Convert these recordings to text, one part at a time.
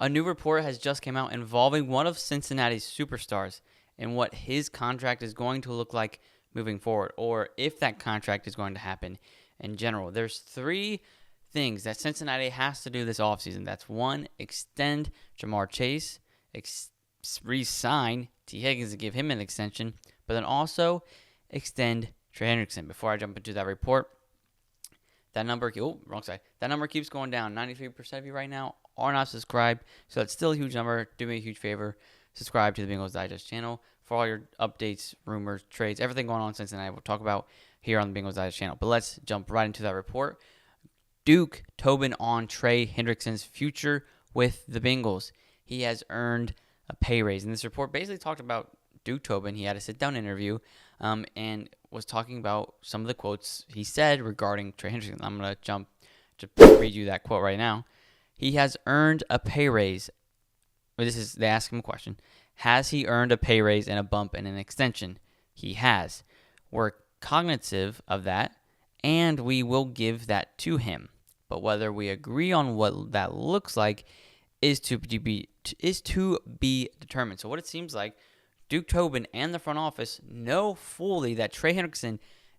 A new report has just come out involving one of Cincinnati's superstars and what his contract is going to look like moving forward, or if that contract is going to happen in general. There's 3 things that Cincinnati has to do this offseason. That's 1, extend Jamar Chase, re-sign T. Higgins to give him an extension, but then also extend Trey Hendrickson. Before I jump into that report, that number, wrong side. That number keeps going down. 93% of you right now are not subscribed, so that's still a huge number. Do me a huge favor. Subscribe to the Bengals Digest channel for all your updates, rumors, trades, everything going on in Cincinnati. We'll talk about here on the Bengals Digest channel. But let's jump right into that report. Duke Tobin on Trey Hendrickson's future with the Bengals. He has earned a pay raise. And this report basically talked about Duke Tobin. He had a sit-down interview and was talking about some of the quotes he said regarding Trey Hendrickson. I'm going to read you that quote right now. He has earned a pay raise. They ask him a question. Has he earned a pay raise and a bump and an extension? He has. We're cognitive of that, and we will give that to him. But whether we agree on what that looks like is to be determined. So what it seems like, Duke Tobin and the front office know fully that Trey Hendrickson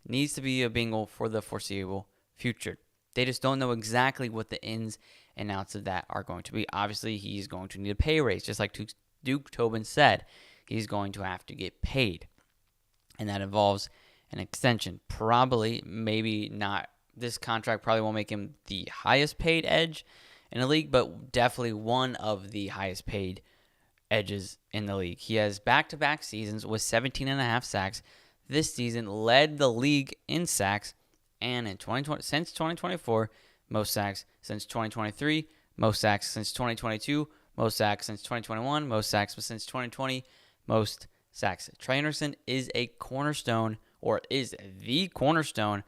needs to be a Bengal for the foreseeable future. They just don't know exactly what the ins and outs of that are going to be. Obviously, he's going to need a pay raise, just like Duke Tobin said. He's going to have to get paid, and that involves an extension. Probably, maybe not. This contract probably won't make him the highest paid edge in the league, but definitely one of the highest paid edges in the league. He has back-to-back seasons with 17.5 sacks. This season led the league in sacks, and in 2020, since 2024, most sacks since 2023, most sacks since 2022, most sacks since 2021, most sacks since 2020, most sacks. Trey Hendrickson is a cornerstone, or is the cornerstone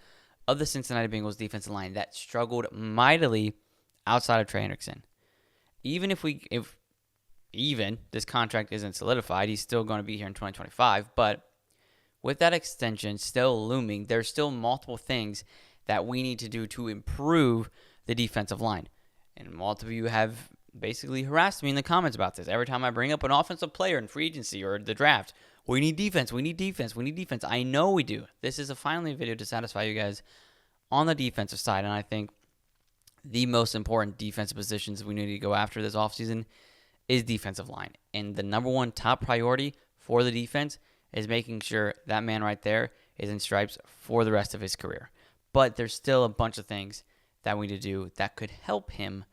of the Cincinnati Bengals defensive line that struggled mightily outside of Trey Hendrickson. Even if this contract isn't solidified, he's still going to be here in 2025. But with that extension still looming, there's still multiple things that we need to do to improve the defensive line. And multiple of you have basically harassed me in the comments about this. Every time I bring up an offensive player in free agency or the draft, we need defense, we need defense, we need defense. I know we do. This is finally a video to satisfy you guys on the defensive side. And I think the most important defensive positions we need to go after this offseason is defensive line. And the number one top priority for the defense is making sure that man right there is in stripes for the rest of his career. But there's still a bunch of things that we need to do that could help him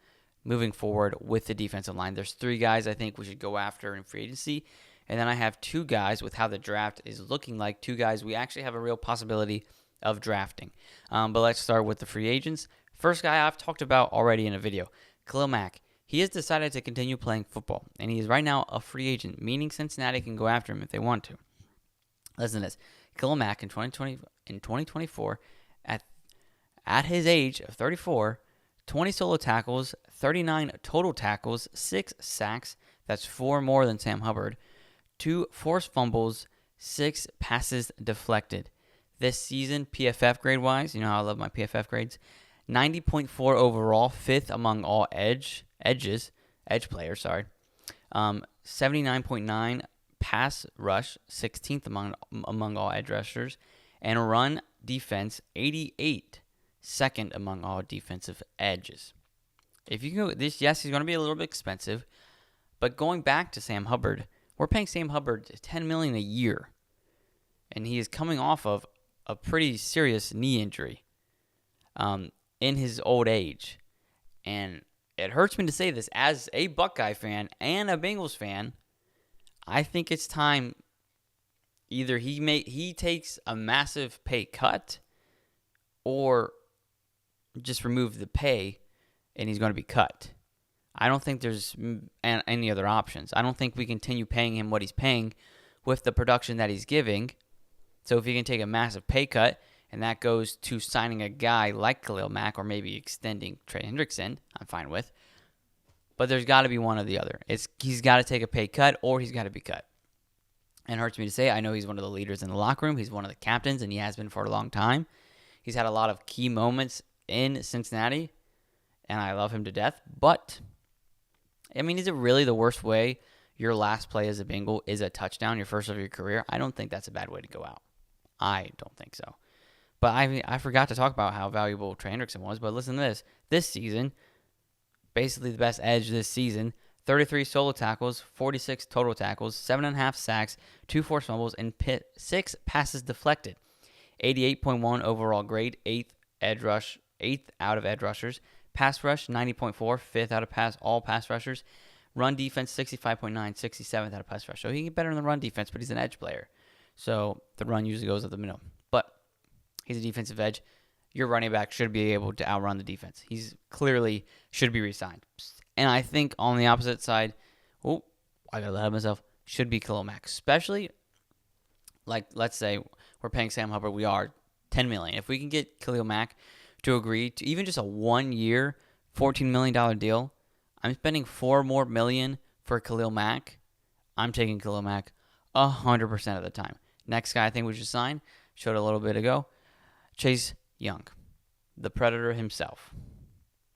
moving forward with the defensive line. There's 3 guys I think we should go after in free agency. And then I have 2 guys with how the draft is looking like. 2 guys we actually have a real possibility of drafting. But let's start with the free agents. First guy I've talked about already in a video, Khalil Mack. He has decided to continue playing football, and he is right now a free agent, meaning Cincinnati can go after him if they want to. Listen to this. Khalil Mack in 2024, at his age of 34, 20 solo tackles, 39 total tackles, 6 sacks. That's 4 more than Sam Hubbard. 2 forced fumbles, 6 passes deflected. This season, PFF grade-wise, you know how I love my PFF grades, 90.4 overall, 5th among all edge players, 79.9 pass rush, 16th among all edge rushers, and run defense, 88, second among all defensive edges. If you go this, yes, he's going to be a little bit expensive, but going back to Sam Hubbard, we're paying Sam Hubbard $10 million a year, and he is coming off of a pretty serious knee injury in his old age. And it hurts me to say this as a Buckeye fan and a Bengals fan. I think it's time either he takes a massive pay cut or just remove the pay and he's going to be cut. I don't think there's any other options. I don't think we continue paying him what he's paying with the production that he's giving. So if he can take a massive pay cut and that goes to signing a guy like Khalil Mack or maybe extending Trey Hendrickson, I'm fine with. But there's got to be one or the other. He's got to take a pay cut or he's got to be cut. And it hurts me to say, I know he's one of the leaders in the locker room. He's one of the captains, and he has been for a long time. He's had a lot of key moments in Cincinnati, and I love him to death. But I mean, is it really the worst way your last play as a Bengal is a touchdown, your first of your career? I don't think that's a bad way to go out. I don't think so. But I forgot to talk about how valuable Trey Hendrickson was. But listen to this. This season, basically the best edge this season, 33 solo tackles, 46 total tackles, 7.5 sacks, 2 forced fumbles, and 6 passes deflected. 88.1 overall grade, 8th out of edge rushers. Pass rush, 90.4, 5th out of all pass rushers. Run defense, 65.9, 67th out of pass rush. So he can get better in the run defense, but he's an edge player. So the run usually goes up the middle. But he's a defensive edge. Your running back should be able to outrun the defense. He's clearly should be re-signed. And I think on the opposite side, I got to let myself, should be Khalil Mack. Especially, like, let's say we're paying Sam Hubbard, we are $10 million. If we can get Khalil Mack to agree to even just a 1-year, $14 million deal, I'm spending $4 million more for Khalil Mack. I'm taking Khalil Mack 100% of the time. Next guy I think we should sign, showed a little bit ago, Chase Young, the Predator himself.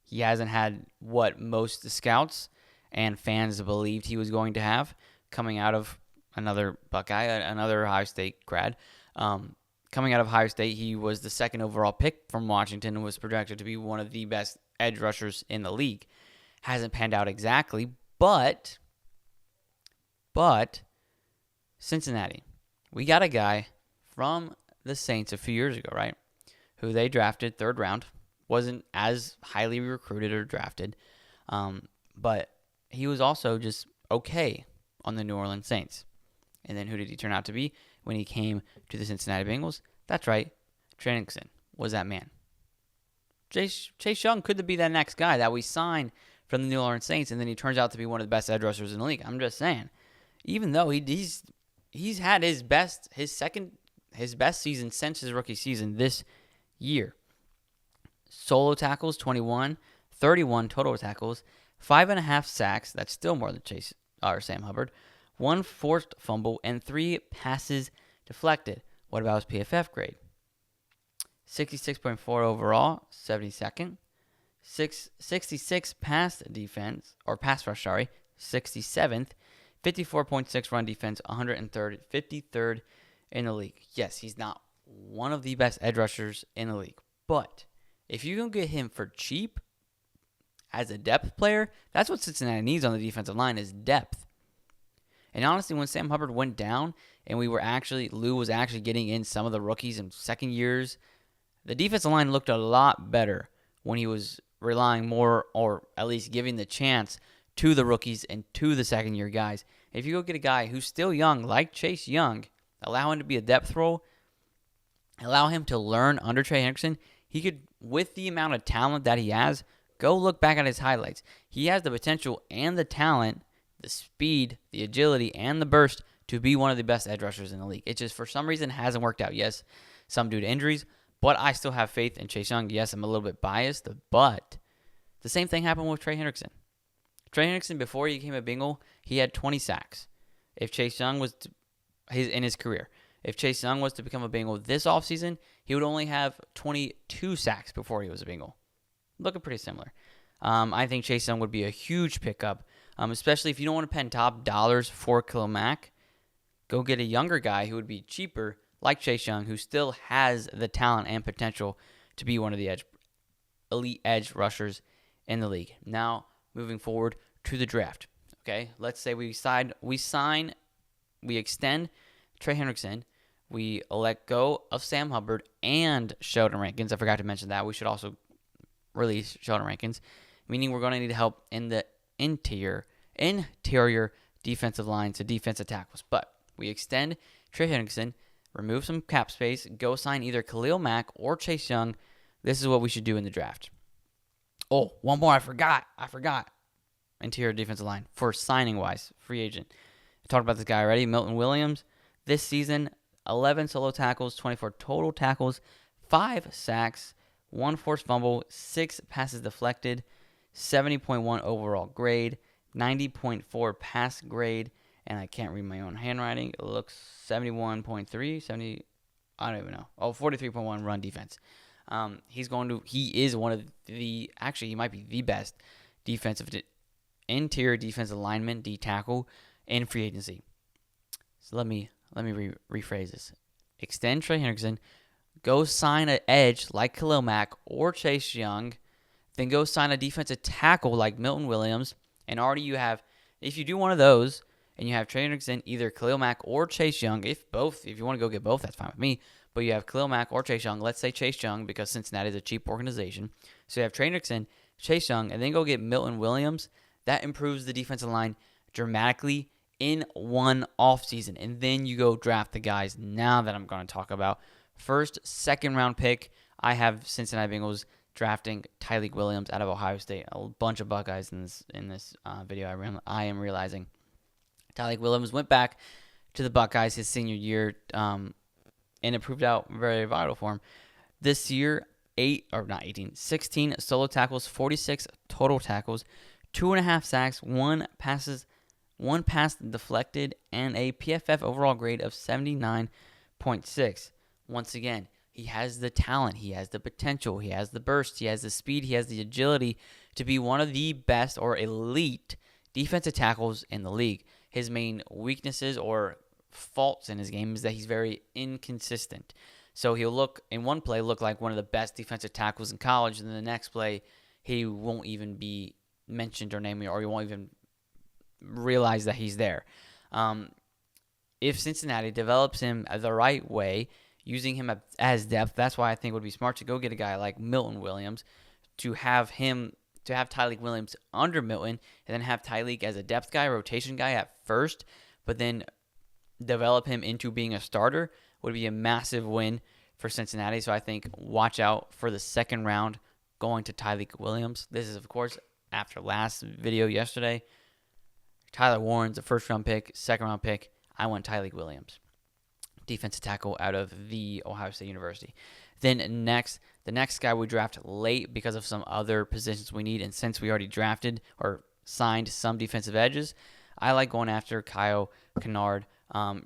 He hasn't had what most scouts and fans believed he was going to have coming out of another Buckeye, another Ohio State grad. Coming out of Ohio State, he was the 2nd overall pick from Washington and was projected to be one of the best edge rushers in the league. Hasn't panned out exactly, but Cincinnati, we got a guy from the Saints a few years ago, right? Who they drafted 3rd round. Wasn't as highly recruited or drafted, but he was also just okay on the New Orleans Saints. And then who did he turn out to be when he came to the Cincinnati Bengals? That's right, Trey Hendrickson was that man. Chase Young could be that next guy that we signed from the New Orleans Saints, and then he turns out to be one of the best edge rushers in the league. I'm just saying, even though he's had his best season since his rookie season this year. Solo tackles, 21, 31 total tackles, 5.5 sacks. That's still more than Sam Hubbard. 1 forced fumble and 3 passes deflected. What about his PFF grade? 66.4 overall, 72nd. 66 pass rush, 67th. 54.6 run defense, 103rd, 53rd in the league. Yes, he's not one of the best edge rushers in the league, but if you can get him for cheap as a depth player, that's what Cincinnati needs on the defensive line is depth. And honestly, when Sam Hubbard went down and Lou was actually getting in some of the rookies in second years, the defensive line looked a lot better when he was relying more, or at least giving the chance to the rookies and to the second-year guys. If you go get a guy who's still young, like Chase Young, allow him to be a depth role, allow him to learn under Trey Hendrickson, he could, with the amount of talent that he has, go look back at his highlights. He has the potential and the talent, the speed, the agility, and the burst to be one of the best edge rushers in the league. It just, for some reason, hasn't worked out. Yes, some due to injuries, but I still have faith in Chase Young. Yes, I'm a little bit biased, but the same thing happened with Trey Hendrickson. Trey Hendrickson, before he became a Bengal, he had 20 sacks. If Chase Young was in his career, if Chase Young was to become a Bengal this offseason, he would only have 22 sacks before he was a Bengal. Looking pretty similar. I think Chase Young would be a huge pickup, especially if you don't want to spend top dollars for Khalil Mack. Go get a younger guy who would be cheaper, like Chase Young, who still has the talent and potential to be one of the elite edge rushers in the league. Now, moving forward to the draft. Okay, let's say we extend Trey Hendrickson. We let go of Sam Hubbard and Sheldon Rankins. I forgot to mention that. We should also release Sheldon Rankins, meaning we're going to need help in the interior defensive lines, so defensive tackles. But we extend Trey Hendrickson, remove some cap space, go sign either Khalil Mack or Chase Young. This is what we should do in the draft. Oh, one more. I forgot. Interior defensive line for signing-wise, free agent. I talked about this guy already, Milton Williams. This season, 11 solo tackles, 24 total tackles, 5 sacks, 1 forced fumble, 6 passes deflected, 70.1 overall grade, 90.4 pass grade, and I can't read my own handwriting. It looks 71.3, I don't even know. 43.1 run defense. He is one of the, actually he might be the best defensive interior defensive lineman, D tackle, in free agency. So let me rephrase this. Extend Trey Hendrickson, go sign an edge like Khalil Mack or Chase Young, then go sign a defensive tackle like Milton Williams, and already you have, if you do one of those, and you have Trey Hendrickson, either Khalil Mack or Chase Young, if you want to go get both, that's fine with me, but you have Khalil Mack or Chase Young, let's say Chase Young, because Cincinnati is a cheap organization, so you have Trey Hendrickson, Chase Young, and then go get Milton Williams. That improves the defensive line dramatically in one offseason, and then you go draft the guys now that I'm going to talk about. First, second round pick, I have Cincinnati Bengals drafting Tyleik Williams out of Ohio State. A bunch of Buckeyes in this video. I am realizing Tyleik Williams went back to the Buckeyes his senior year, and it proved out very vital for him. This year, 16 solo tackles, 46 total tackles, 2.5 sacks, one pass deflected, and a PFF overall grade of 79.6. Once again, he has the talent, he has the potential, he has the burst, he has the speed, he has the agility to be one of the best or elite defensive tackles in the league. His main weaknesses or faults in his game is that he's very inconsistent. So he'll look in one play like one of the best defensive tackles in college, and then the next play he won't even be mentioned or named, or you won't even realize that he's there. If Cincinnati develops him the right way, using him as depth, that's why I think it would be smart to go get a guy like Milton Williams, to have Tyleik Williams under Milton, and then have Tyleik as a depth guy, rotation guy at first, but then develop him into being a starter would be a massive win for Cincinnati. So I think watch out for the second round going to Tyleik Williams. This is, of course, after last video yesterday. Tyler Warren's a first-round pick, second-round pick. I went Tyleik Williams, defensive tackle out of the Ohio State University. Then the next guy we draft late because of some other positions we need, and since we already drafted or signed some defensive edges, I like going after Kyle Kennard,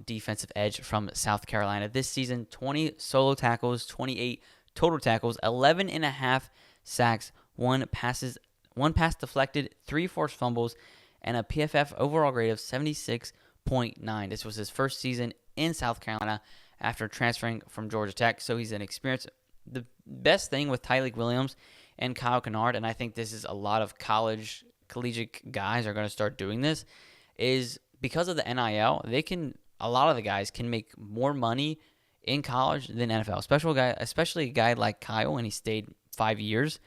defensive edge from South Carolina. This season, 20 solo tackles, 28 total tackles, 11.5 sacks, one pass deflected, 3 forced fumbles, and a PFF overall grade of 76.9. This was his first season in South Carolina after transferring from Georgia Tech, so he's an experienced. The best thing with Tyleik Williams and Kyle Kennard, and I think this is a lot of collegiate guys are going to start doing this, is because of the NIL, a lot of the guys can make more money in college than NFL. Especially a guy like Kyle, and he stayed 5 years.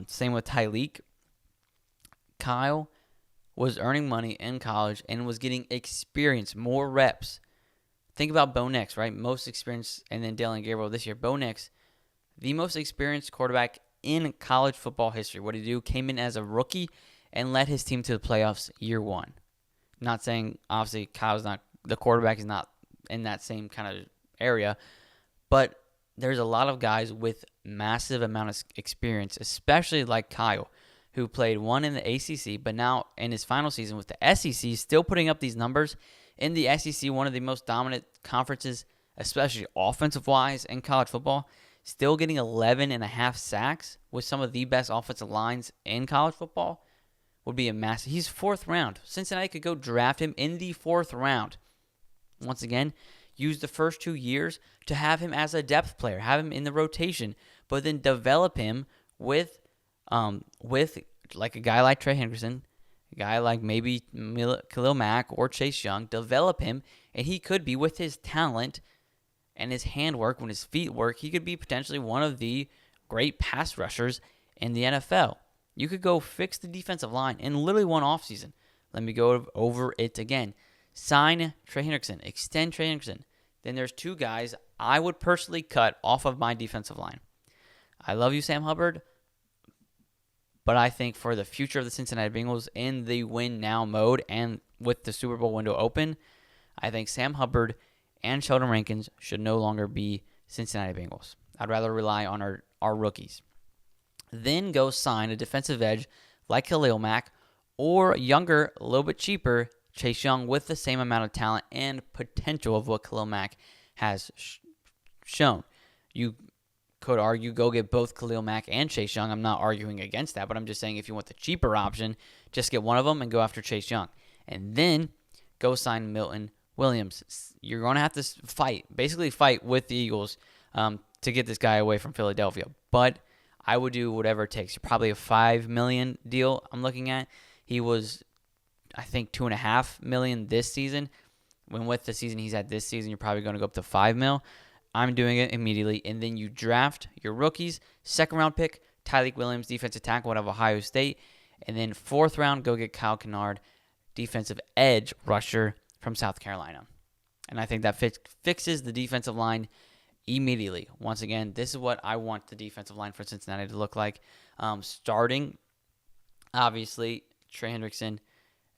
Same with Tyleik. Kyle was earning money in college and was getting experience, more reps. Think about Bo Nix, right? Most experience, and then Dalen Gabriel this year. Bo Nix, the most experienced quarterback in college football history. What did he do? Came in as a rookie and led his team to the playoffs year one. Not saying, obviously, the quarterback is not in that same kind of area, but there's a lot of guys with massive amount of experience, especially like Kyle, who played one in the ACC, but now in his final season with the SEC, still putting up these numbers. In the SEC, one of the most dominant conferences, especially offensive-wise in college football, still getting 11.5 sacks with some of the best offensive lines in college football would be a massive. He's 4th round. Cincinnati could go draft him in the 4th round. Once again, use the first 2 years to have him as a depth player, have him in the rotation, but then develop him with like a guy like Trey Hendrickson, a guy like maybe Khalil Mack or Chase Young, develop him, and he could be, with his talent and his handwork, when his feet work, he could be potentially one of the great pass rushers in the NFL. You could go fix the defensive line in literally one offseason. Let me go over it again. Sign Trey Hendrickson, extend Trey Hendrickson. Then there's 2 guys I would personally cut off of my defensive line. I love you, Sam Hubbard, but I think for the future of the Cincinnati Bengals in the win now mode and with the Super Bowl window open, I think Sam Hubbard and Sheldon Rankins should no longer be Cincinnati Bengals. I'd rather rely on our rookies. Then go sign a defensive edge like Khalil Mack, or younger, a little bit cheaper, Chase Young, with the same amount of talent and potential of what Khalil Mack has shown. You could argue go get both Khalil Mack and Chase Young. I'm not arguing against that, but I'm just saying if you want the cheaper option, just get one of them and go after Chase Young. And then go sign Milton Williams. You're going to have to basically fight with the Eagles to get this guy away from Philadelphia. But I would do whatever it takes. Probably a $5 million deal I'm looking at. He was, I think, $2.5 million this season. When with the season he's had this season, you're probably going to go up to $5 million. I'm doing it immediately. And then you draft your rookies. Second round pick, Tyreek Williams, defensive tackle out of Ohio State. And then fourth round, go get Kyle Kennard, defensive edge rusher from South Carolina. And I think that fixes the defensive line immediately. Once again, this is what I want the defensive line for Cincinnati to look like. Starting, obviously, Trey Hendrickson,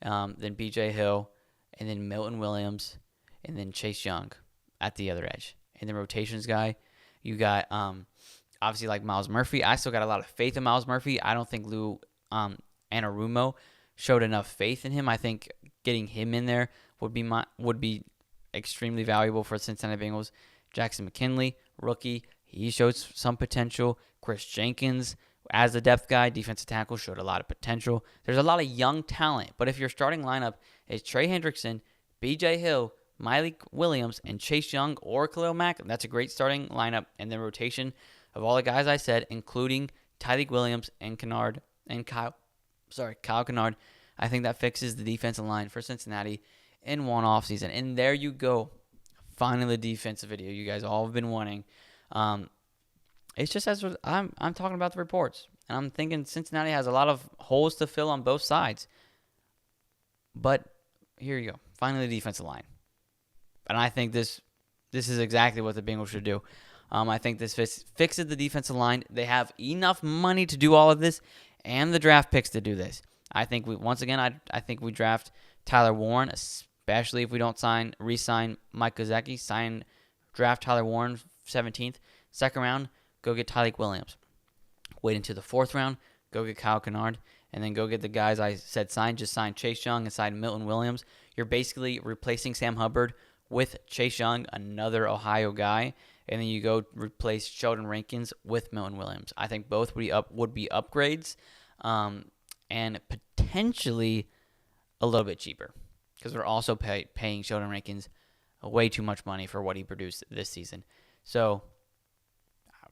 then B.J. Hill, and then Milton Williams, and then Chase Young at the other edge. And the rotations guy, you got obviously like Myles Murphy. I still got a lot of faith in Myles Murphy. I don't think Lou Anarumo showed enough faith in him. I think getting him in there would be extremely valuable for the Cincinnati Bengals. Jackson McKinley, rookie, he showed some potential. Chris Jenkins, as a depth guy, defensive tackle, showed a lot of potential. There's a lot of young talent, but if your starting lineup is Trey Hendrickson, B.J. Hill, Mike Williams, and Chase Young or Khalil Mack, that's a great starting lineup. And the rotation of all the guys I said, including Tyreek Williams and Kennard and Kyle Kennard, I think that fixes the defensive line for Cincinnati in one offseason. And there you go. Finally, the defensive video you guys all have been wanting. It's just as I'm talking about the reports, and I'm thinking Cincinnati has a lot of holes to fill on both sides. But here you go. Finally, the defensive line. And I think this is exactly what the Bengals should do. I think this fixes the defensive line. They have enough money to do all of this and the draft picks to do this. I think I think we draft Tyler Warren, especially if we don't re-sign Mike Gesicki. Draft Tyler Warren 17th. Second round, go get Tyreek Williams. Wait until the fourth round, go get Kyle Kennard, and then go get the guys I said sign. Just sign Chase Young and sign Milton Williams. You're basically replacing Sam Hubbard with Chase Young, another Ohio guy, and then you go replace Sheldon Rankins with Milton Williams. I think both would be upgrades, and potentially a little bit cheaper because we're also paying Sheldon Rankins way too much money for what he produced this season. So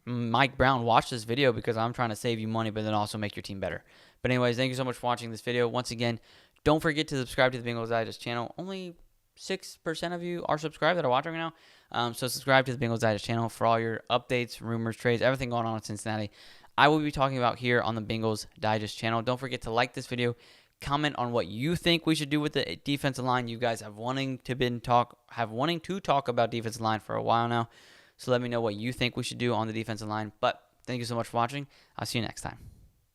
Mike Brown, watch this video because I'm trying to save you money, but then also make your team better. But anyways, thank you so much for watching this video. Once again, don't forget to subscribe to the Bengals Digest channel. Only 6% of you are subscribed that are watching right now. So subscribe to the Bengals Digest channel for all your updates, rumors, trades, everything going on in Cincinnati. I will be talking about here on the Bengals Digest channel. Don't forget to like this video. Comment on what you think we should do with the defensive line. You guys have wanting to talk about defensive line for a while now. So let me know what you think we should do on the defensive line. But thank you so much for watching. I'll see you next time.